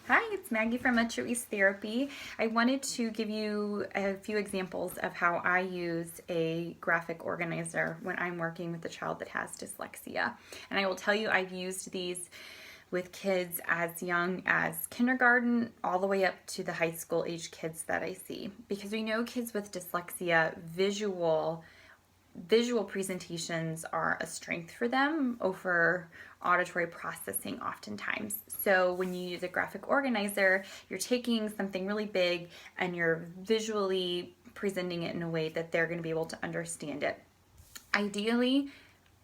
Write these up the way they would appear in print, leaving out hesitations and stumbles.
Hi, it's Maggie from Metro East Therapy. I wanted to give you a few examples of how I use a graphic organizer when I'm working with a child that has dyslexia. And I will tell you, I've used these with kids as young as kindergarten all the way up to the high school age kids that I see. Because we know kids with dyslexia, visual presentations are a strength for them over auditory processing oftentimes. So when you use a graphic organizer, you're taking something really big and you're visually presenting it in a way that they're going to be able to understand it. Ideally,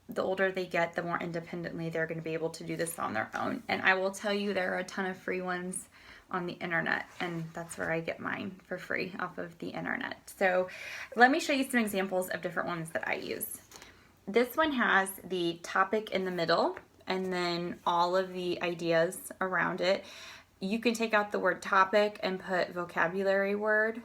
the older they get, the more independently they're going to be able to do this on their own. And I will tell you, there are a ton of free ones on the internet, and that's where I get mine for free, off of the internet. So let me show you some examples of different ones that I use. This one has the topic in the middle and then all of the ideas around it. You can take out the word topic and put vocabulary word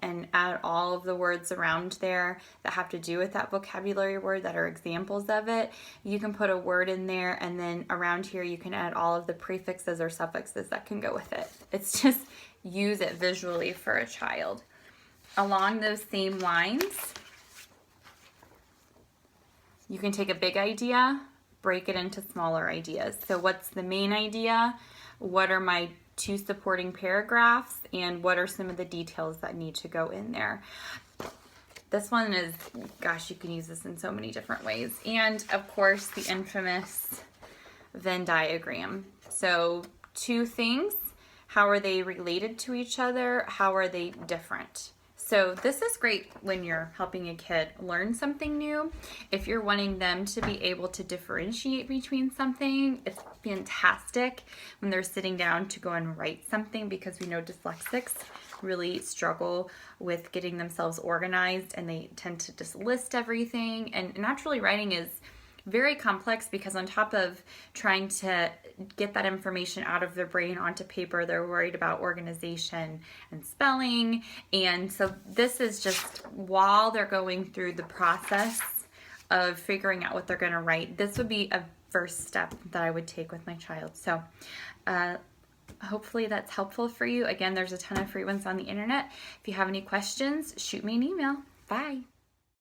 and add all of the words around there that have to do with that vocabulary word that are examples of it. You can put a word in there, and then around here you can add all of the prefixes or suffixes that can go with it. It's just use it visually for a child. Along those same lines, you can take a big idea, break it into smaller ideas. So what's the main idea? What are my two supporting paragraphs, and what are some of the details that need to go in there? This one is, gosh, you can use this in so many different ways. And of course, the infamous Venn diagram. So two things, how are they related to each other? How are they different? So this is great when you're helping a kid learn something new. If you're wanting them to be able to differentiate between something, it's fantastic when they're sitting down to go and write something, because we know dyslexics really struggle with getting themselves organized and they tend to just list everything. And naturally, writing is very complex because on top of trying to get that information out of their brain onto paper, they're worried about organization and spelling. And so this is just while they're going through the process of figuring out what they're going to write, this would be a first step that I would take with my child. So hopefully that's helpful for you. Again, there's a ton of free ones on the internet. If you have any questions, shoot me an email. Bye.